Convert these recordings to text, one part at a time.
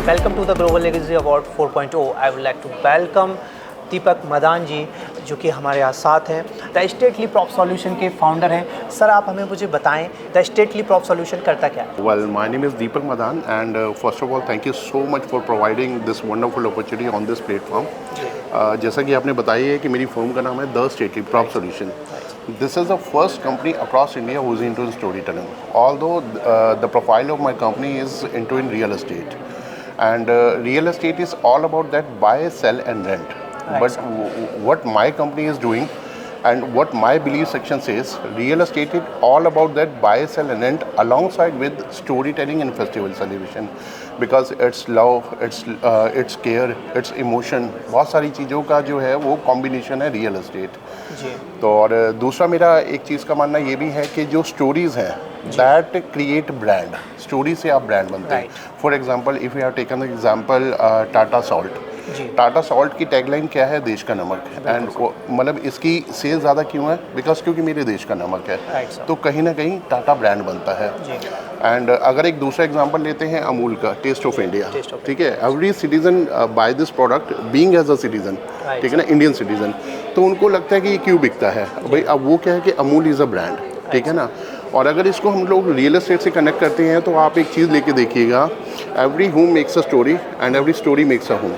Welcome to the Global Legacy Award 4.0. I would like to welcome दीपक मदान जी जो कि हमारे यहाँ साथ हैं, द स्टेटली प्रॉप सॉल्यूशन के फाउंडर हैं। सर आप हमें मुझे बताएं द स्टेटली प्रॉप सॉल्यूशन करता क्या है? Well, my name is Deepak Madan and first of all thank you so much for providing this wonderful opportunity on this platform. जैसा कि आपने बताया है कि मेरी फर्म का नाम है the stately prop solution. This is the first company across India who is into storytelling. Although the profile of my company is into in real estate, and real estate is all about that buy, sell, and rent. But what my company is doing, and what my belief section says, real estate is all about that buy, sell, and rent alongside with storytelling and festival celebration. Because it's love, it's care, it's emotion. बहुत सारी चीज़ों का जो है वो combination है real estate. तो और दूसरा मेरा एक चीज़ का मानना ये भी है कि जो स्टोरीज़ हैं दैट क्रिएट ब्रांड. स्टोरी से आप ब्रांड बनते हैं. For example if you have taken the example Tata salt. Tata salt की टैगलाइन क्या है? देश का नमक. एंड मतलब इसकी सेल ज़्यादा क्यों है? बिकॉज क्योंकि मेरे देश का नमक है. तो कहीं ना कहीं टाटा ब्रांड बनता है. एंड अगर एक दूसरा एग्जांपल लेते हैं अमूल का टेस्ट ऑफ इंडिया. ठीक है, every citizen buy this product being as a citizen, ठीक है ना, इंडियन सिटीजन. तो उनको लगता है कि ये क्यों बिकता है भाई. अब वो क्या है कि अमूल इज़ अ ब्रांड. ठीक है ना. और अगर इसको हम लोग रियल एस्टेट से कनेक्ट करते हैं तो आप एक चीज़ लेके देखिएगा, every home makes a story and every story makes a home.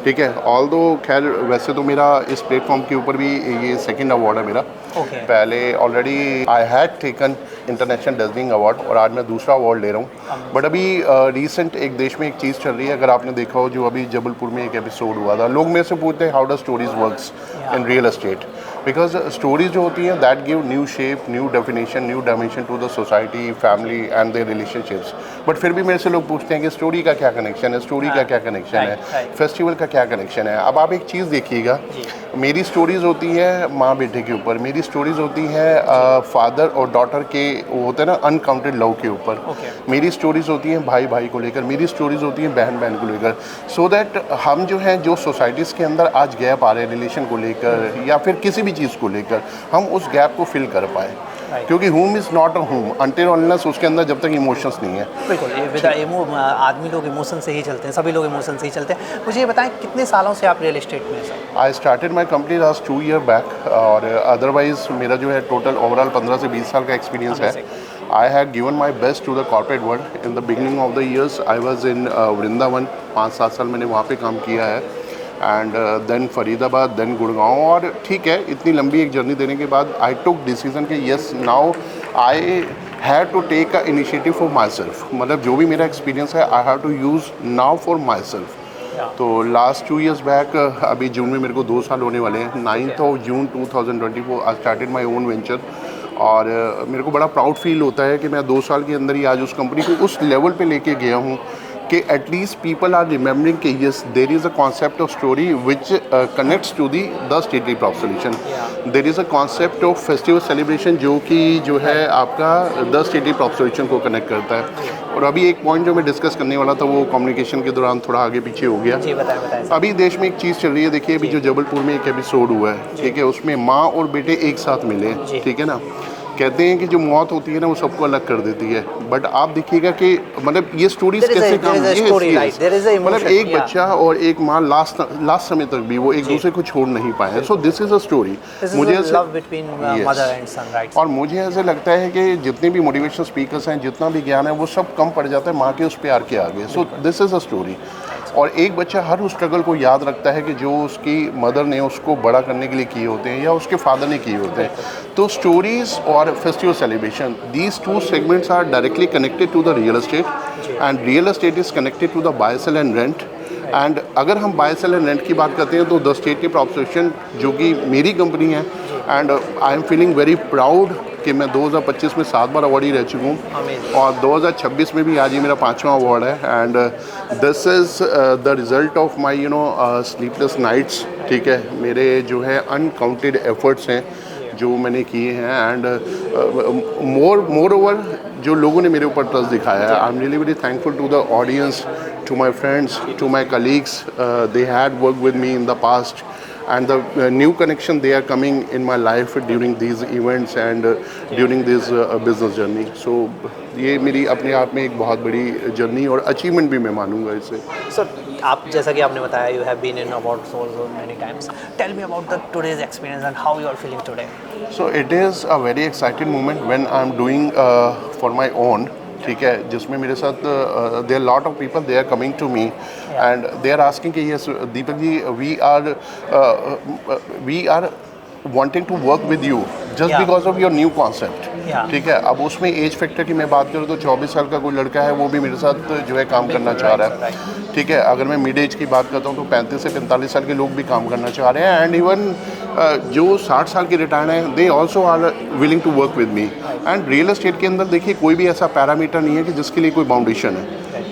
ठीक है. ऑल दो खैर वैसे तो मेरा इस प्लेटफॉर्म के ऊपर भी ये सेकंड अवार्ड है मेरा. पहले already I had taken international dazzling award और आज मैं दूसरा अवार्ड ले रहा हूँ. बट अभी रीसेंट एक देश में एक चीज़ चल रही है, अगर आपने देखा हो, जो अभी जबलपुर में एक एपिसोड हुआ था. लोग मेरे से पूछते हैं how does stories works in real estate. Because stories जो होती हैं that give new shape, new definition, new dimension to the society, family and their relationships. But फिर भी मेरे से लोग पूछते हैं कि स्टोरी का क्या कनेक्शन है, स्टोरी का क्या कनेक्शन है, फेस्टिवल का क्या कनेक्शन है. अब आप एक चीज़ देखिएगा, मेरी स्टोरीज़ होती है माँ बेटे के ऊपर, मेरी स्टोरीज़ होती है फादर और डॉटर के, वो होते हैं ना, अनकाउंटेड लव के ऊपर. मेरी स्टोरीज़ होती हैं भाई भाई को लेकर, मेरी स्टोरीज़ होती हैं बहन बहन को लेकर. सो दैट हम जो हैं, जो सोसाइटीज़ के अंदर आज गैप आ रहे हैं रिलेशन को लेकर या फिर किसी भी चीज़ को लेकर, हम उस गैप को फिल कर पाएँ. क्योंकि home is not a home until unless उसके अंदर जब तक इमोशंस नहीं है. बिल्कुल, आदमी लोग इमोशन से ही चलते हैं, सभी लोग इमोशन से ही चलते हैं. मुझे ये बताएं कितने सालों से आप रियल एस्टेट में हैं? I started my company last 2 years back और अदरवाइज मेरा जो है टोटल ओवरऑल 15 से 20 साल का एक्सपीरियंस है. I had given my best to the corporate world. In the beginning of the years, I was in Vrindavan. 5-7 साल मैंने वहाँ पे काम किया है. And then Faridabad, then Gurgaon. और ठीक है, इतनी लंबी एक जर्नी देने के बाद आई टुक डिसीजन कि yes now I have to take a initiative for myself. मतलब जो भी मेरा एक्सपीरियंस है I have to use now for myself. तो लास्ट 2 years बैक, अभी जून में मेरे को 2 साल होने वाले हैं. 9th of June 2024 I started my own venture. और मेरे को बड़ा प्राउड फील होता है कि मैं 2 साल के अंदर ही आज उस कंपनी को उस लेवल पे लेके गया हूँ कि एटलीस्ट पीपल आर रिमेम्बरिंग कि yes there is a concept of story which connects to the the stately prop solution. There is a concept of festival celebration जो कि जो है आपका द स्टेटली प्रॉप सॉल्यूशन को कनेक्ट करता है. और अभी एक पॉइंट जो मैं डिस्कस करने वाला था वो कम्युनिकेशन के दौरान थोड़ा आगे पीछे हो गया. अभी देश में एक चीज़ चल रही है. देखिए अभी जो जबलपुर में एक एपिसोड हुआ है, ठीक है, उसमें माँ और बेटे एक साथ मिले. ठीक है ना. कहते हैं कि जो मौत होती है ना वो सबको अलग कर देती है. बट आप देखिएगा कि मतलब ये स्टोरीज कैसे काम, मतलब एक बच्चा और एक माँ लास्ट समय तक भी वो एक दूसरे को छोड़ नहीं पाए. So this is a story. मुझे और मुझे ऐसे लगता है कि जितने भी मोटिवेशनल स्पीकर्स हैं, जितना भी ज्ञान है, वो सब कम पड़ जाता है माँ के उस प्यार के आगे. So this is a story. और एक बच्चा हर उस स्ट्रगल को याद रखता है कि जो उसकी मदर ने उसको बड़ा करने के लिए किए होते हैं या उसके फादर ने किए होते हैं. तो स्टोरीज और festival celebration, these 2 segments are directly connected to the real estate and real estate is connected to the buy sell and rent. And अगर हम बाय सेल एंड रेंट की बात करते हैं तो द स्टेटली प्रॉप सॉल्यूशन जो कि मेरी कंपनी है, and I am feeling very proud कि मैं 2025 में 7 बार अवार्डी रह चुका हूँ और 2026 में भी आज ही मेरा 5वां अवार्ड है. And this is the result of my sleepless nights. ठीक है, मेरे जो है अनकाउंटेड एफर्ट्स हैं जो मैंने किए हैं. एंड मोर ओवर जो लोगों ने मेरे ऊपर ट्रस्ट दिखाया है, I am really very thankful to the audience, to my friends, to my colleagues. They had worked with me in the past and the new connection they are coming in my life during these events and during this business journey. So ये मेरी अपने आप में एक बहुत बड़ी journey और achievement भी मैं मानूंगा इसे. सर आप जैसा कि आपने बताया you have been in award shows many times, tell me about the today's experience and how you are feeling today. So it is a very exciting moment when I'm doing for my own. ठीक है, जिसमें मेरे साथ there lot of people they are coming to me and they are asking कि yes Deepak ji we are wanting to work with you just because of your new concept. ठीक है, अब उसमें एज फैक्टर की मैं बात करूँ तो 24 साल का कोई लड़का है वो भी मेरे साथ जो है काम करना चाह रहा है. ठीक है, अगर मैं मिड एज की बात करता हूँ तो 35 से 45 साल के लोग भी काम करना चाह रहे हैं एंड इवन जो 60 साल के रिटायर्ड हैं they also are willing to work with me. And real estate के अंदर देखिए कोई भी ऐसा पैरामीटर नहीं है कि जिसके लिए कोई बाउंडेशन है.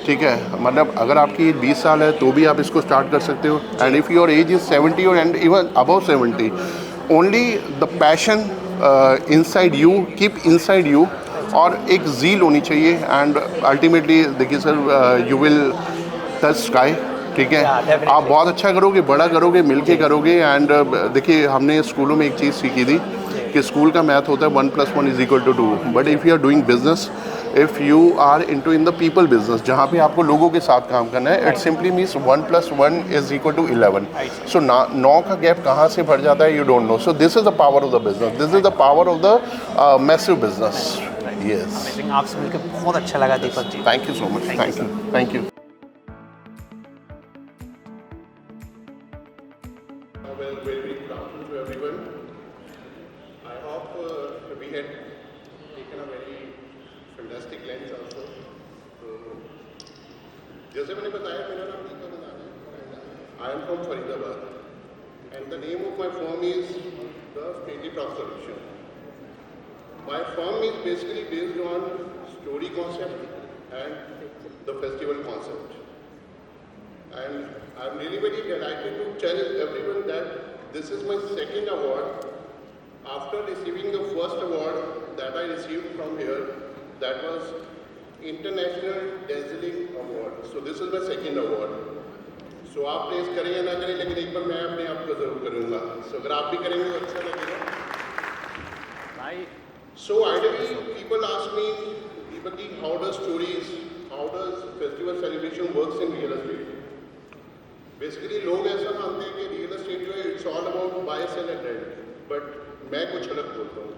ठीक है, मतलब अगर आपकी एज 20 साल है तो भी आप इसको स्टार्ट कर सकते हो and if your age is 70 और and even above 70 only the passion inside you keep inside you और एक ज़ील होनी चाहिए एंड अल्टीमेटली देखिए sir you will touch sky. ठीक है, आप बहुत अच्छा करोगे, बड़ा करोगे, मिलके करोगे एंड देखिए हमने स्कूलों में एक चीज़ सीखी थी कि स्कूल का मैथ होता है 1 + 1 = 2 but if you are doing business if you are into in the people business जहाँ पे आपको लोगों के साथ काम करना है इट सिंपली मीन्स 1 + 1 = 11. सो 9 का गैप कहाँ से बढ़ जाता है you don't know. So this is the power of the business, this is the power of the massive business. Yes, आपसे मिलकर बहुत अच्छा लगा Deepak ji. Thank you so much. Thank you. Well, very good afternoon to everyone. I hope we had taken a very fantastic lens also. So, जैसे मैंने बताया मेरा नाम दीपक मदान है. I am from Faridabad and the name of my firm is the Stately Prop Solution. My firm is basically based on story concept and the festival concept. And I'm really very delighted to tell everyone that this is my second award after receiving the first award that I received from here, that was International Dazzling Award. So this is my second award. So आप press करें या ना करें लेकिन एक बार मैं अपने आप को ज़रूर करूँगा. So अगर आप भी करेंगे तो अच्छा लगेगा. So ideally people ask me, Deepak ji, how does festival celebration works in real estate? Basically लोग ऐसा मानते हैं कि रियल एस्टेट जो है it's all about buy sell and rent, but मैं कुछ अलग बोलता हूँ.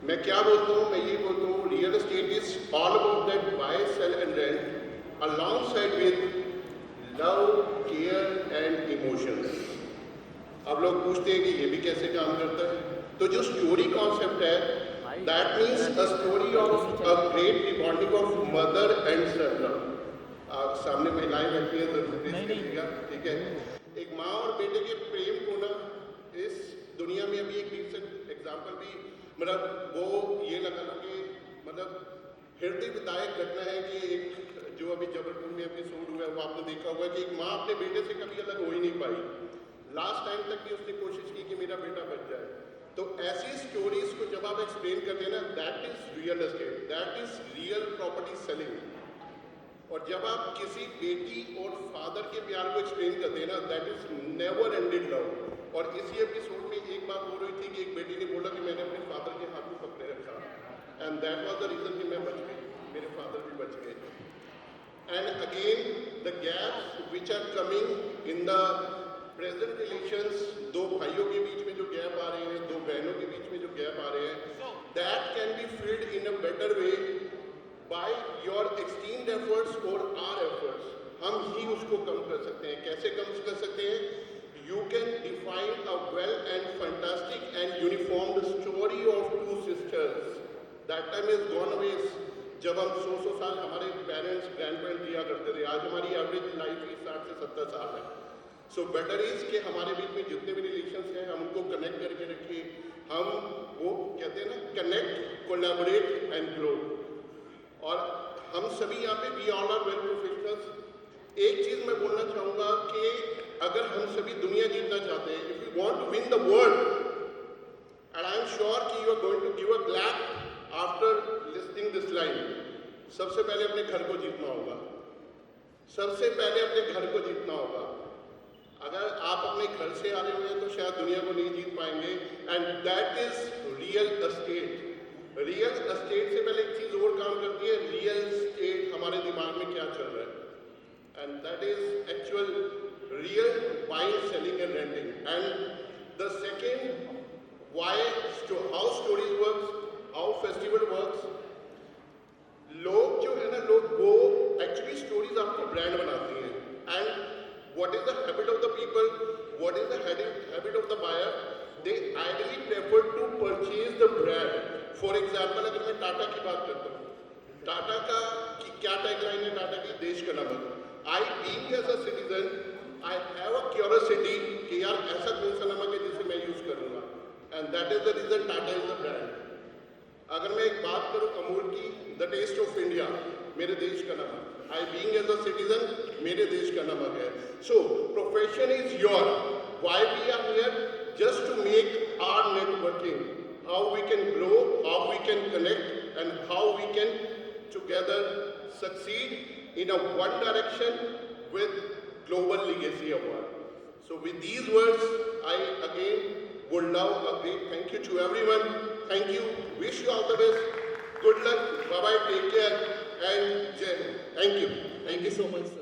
मैं क्या बोलता हूँ, मैं ये बोलता हूँ real estate is all about that buy sell and rent alongside with love, care and emotions. अब लोग पूछते हैं कि ये भी कैसे काम करता है. तो जो स्टोरी कॉन्सेप्ट है that means a story of a great rebonding of mother and son. आप सामने महिलाएं बैठी हैं जरूर पेश करिएगा. ठीक है, एक माँ और बेटे के प्रेम को ना इस दुनिया में अभी एक रीसेंट एग्जाम्पल भी मतलब वो ये लगा लो कि मतलब हृदय विदायक घटना है कि एक जो अभी जबलपुर में एपिसोड हुआ है वो आपने देखा हुआ है कि एक माँ अपने बेटे से कभी अलग हो ही नहीं पाई. लास्ट टाइम तक भी उसने कोशिश की कि मेरा बेटा बच जाए. तो ऐसी स्टोरीज को जब आप एक्सप्लेन करते हैं ना that is real estate, that is real property selling. और जब आप किसी बेटी और फादर के प्यार को एक्सप्लेन करते हैं ना that is never ended love. और इसी एपिसोड में एक बात हो रही थी कि एक बेटी ने बोला कि मैंने अपने फादर के हाथ को पकड़े रखा and that was the reason कि मैं बच गई, मेरे फादर भी बच गए. And again the gaps which are coming in the present relations, दो भाइयों के बीच में जो गैप आ रहे हैं, दो बहनों के बीच में जो गैप आ रहे हैं, that can be filled in a better way by your extended efforts or our efforts. हम ही उसको कम कर सकते हैं. कैसे कम कर सकते हैं? You can define a well and fantastic and uniformed story of two sisters. That time is gone away. जब हम 100 साल हमारे पेरेंट्स ग्रैंड पेरेंट्स जिया करते थे, आज हमारी एवरेज लाइफ ही 60 से 70 साल है. सो बेटर इज कि हमारे बीच में जितने भी रिलेशंस हैं हम उनको कनेक्ट करके रखिए. हम वो कहते हैं ना कनेक्ट, कोलैबोरेट एंड ग्रो. और हम सभी यहाँ पे we all are well professionals. एक चीज़ मैं बोलना चाहूँगा कि अगर हम सभी दुनिया जीतना चाहते हैं, if you want to win the world, and I am sure कि you are going to give a clap after listening this line. सबसे पहले अपने घर को जीतना होगा. सबसे पहले अपने घर को जीतना होगा. अगर आप अपने घर से आ रहे हुए हैं तो शायद दुनिया को नहीं जीत पाएंगे, and that is real estate. Real estate से पहले एक चीज़ और काम करती है, रियल एस्टेट हमारे दिमाग में क्या चल रहा है, and that is actual real buying, selling and renting. And the second, how stories works, how festival works. लोग जो है ना, लोग वो एक्चुअली स्टोरीज आपको ब्रांड बनाती हैं, and what is the habit of the people, what is the habit of the buyer, they ideally prefer to purchase the brand. For example, अगर मैं टाटा की बात करता हूँ, टाटा का की क्या टैगलाइन है टाटा की, देश का नमक। I being as a citizen, I have a curiosity कि यार ऐसा कौन सा नमक है जिसे मैं यूज करूँगा, and that is the reason Tata is the brand. अगर मैं एक बात करूँ अमूल की, द टेस्ट ऑफ इंडिया, मेरे देश का नमक। I being as a citizen, मेरे देश का नमक है। So profession is your, why we are here, just to make our networking, how we can grow, how we can connect, and how we can together succeed in a one direction with global legacy award. So with these words, I again would love a great thank you to everyone. Thank you. Wish you all the best. Good luck. Bye bye. Take care. And Jai Hind. Thank you. Thank you so much, sir.